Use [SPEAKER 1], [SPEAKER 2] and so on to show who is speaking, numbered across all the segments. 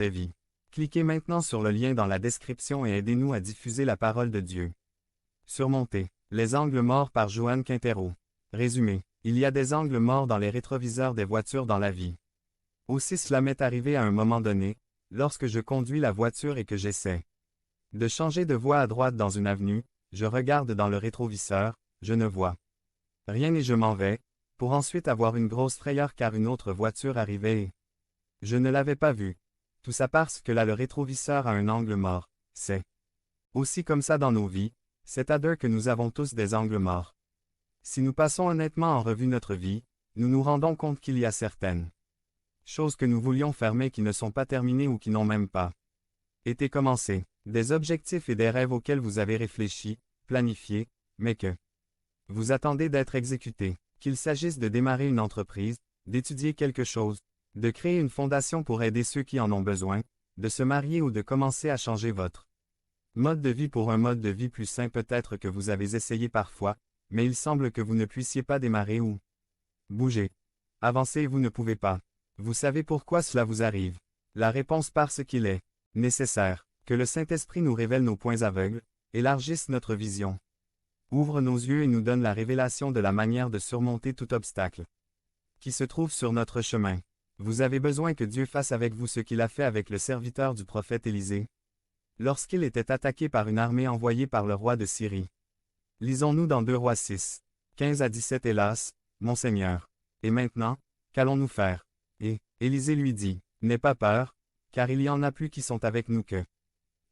[SPEAKER 1] des vies. Cliquez maintenant sur le lien dans la description et aidez-nous à diffuser la parole de Dieu. Surmonter les angles morts par Joanne Quintero. Résumé. Il y a des angles morts dans les rétroviseurs des voitures dans la vie. Aussi cela m'est arrivé à un moment donné, lorsque je conduis la voiture et que j'essaie de changer de voie à droite dans une avenue, je regarde dans le rétroviseur, je ne vois rien et je m'en vais, pour ensuite avoir une grosse frayeur car une autre voiture arrivait et je ne l'avais pas vue. Tout ça parce que là le rétroviseur a un angle mort, c'est aussi comme ça dans nos vies, c'est-à-dire que nous avons tous des angles morts. Si nous passons honnêtement en revue notre vie, nous nous rendons compte qu'il y a certaines choses que nous voulions faire mais qui ne sont pas terminées ou qui n'ont même pas été commencées. Des objectifs et des rêves auxquels vous avez réfléchi, planifié, mais que vous attendez d'être exécutés. Qu'il s'agisse de démarrer une entreprise, d'étudier quelque chose, de créer une fondation pour aider ceux qui en ont besoin, de se marier ou de commencer à changer votre mode de vie pour un mode de vie plus sain peut-être que vous avez essayé parfois, mais il semble que vous ne puissiez pas démarrer ou bouger. Avancer et vous ne pouvez pas. Vous savez pourquoi cela vous arrive. La réponse parce qu'il est nécessaire que le Saint-Esprit nous révèle nos points aveugles, élargisse notre vision, ouvre nos yeux et nous donne la révélation de la manière de surmonter tout obstacle qui se trouve sur notre chemin. Vous avez besoin que Dieu fasse avec vous ce qu'il a fait avec le serviteur du prophète Élisée, lorsqu'il était attaqué par une armée envoyée par le roi de Syrie. Lisons-nous dans 2 Rois 6, 15 à 17 Hélas, mon Seigneur. Et maintenant, qu'allons-nous faire? Et Élisée lui dit, n'aie pas peur, car il y en a plus qui sont avec nous que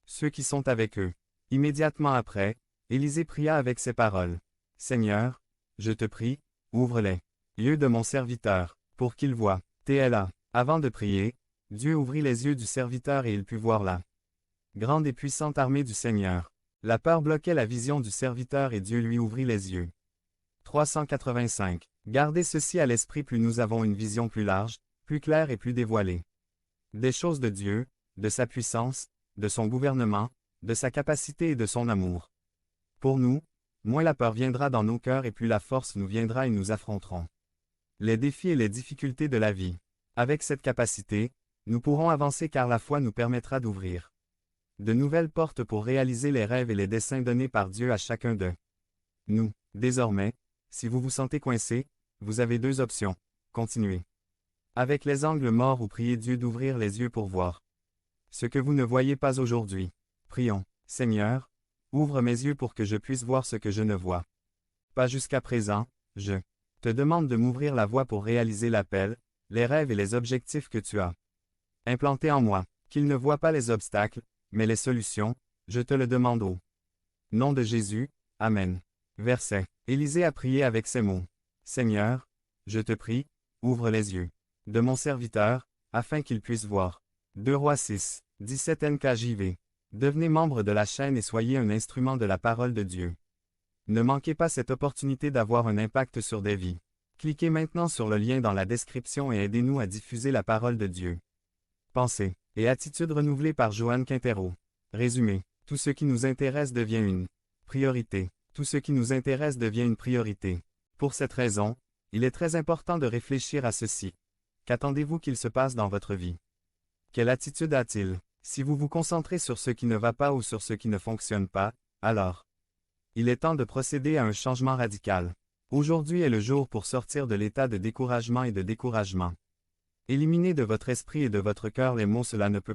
[SPEAKER 1] ceux qui sont avec eux. Immédiatement après, Élisée pria avec ces paroles. Seigneur, je te prie, ouvre les yeux de mon serviteur, pour qu'il voie. TLA. Avant de prier, Dieu ouvrit les yeux du serviteur et il put voir la grande et puissante armée du Seigneur. La peur bloquait la vision du serviteur et Dieu lui ouvrit les yeux. 385. Gardez ceci à l'esprit, plus nous avons une vision plus large, plus claire et plus dévoilée des choses de Dieu, de sa puissance, de son gouvernement, de sa capacité et de son amour. Pour nous, moins la peur viendra dans nos cœurs et plus la force nous viendra et nous affronterons les défis et les difficultés de la vie. Avec cette capacité, nous pourrons avancer car la foi nous permettra d'ouvrir de nouvelles portes pour réaliser les rêves et les desseins donnés par Dieu à chacun de nous. Désormais, si vous vous sentez coincé, vous avez 2 options. Continuez avec les angles morts ou priez Dieu d'ouvrir les yeux pour voir ce que vous ne voyez pas aujourd'hui. Prions. Seigneur, ouvre mes yeux pour que je puisse voir ce que je ne vois pas jusqu'à présent. Je te demande de m'ouvrir la voie pour réaliser l'appel, les rêves et les objectifs que tu as implantés en moi. Qu'il ne voie pas les obstacles, mais les solutions, je te le demande au nom de Jésus. Amen. Verset. Élisée a prié avec ces mots. Seigneur, je te prie, ouvre les yeux de mon serviteur, afin qu'il puisse voir. 2 Rois 6, 17 NKJV. Devenez membre de la chaîne et soyez un instrument de la parole de Dieu. Ne manquez pas cette opportunité d'avoir un impact sur des vies. Cliquez maintenant sur le lien dans la description et aidez-nous à diffuser la parole de Dieu. Pensée et attitude renouvelée par Joanne Quintero. Résumé. Tout ce qui nous intéresse devient une priorité. Tout ce qui nous intéresse devient une priorité. Pour cette raison, il est très important de réfléchir à ceci. Qu'attendez-vous qu'il se passe dans votre vie? Quelle attitude a-t-il? Si vous vous concentrez sur ce qui ne va pas ou sur ce qui ne fonctionne pas, alors il est temps de procéder à un changement radical. Aujourd'hui est le jour pour sortir de l'état de découragement et de découragement. Éliminez de votre esprit et de votre cœur les mots « cela ne peut pas »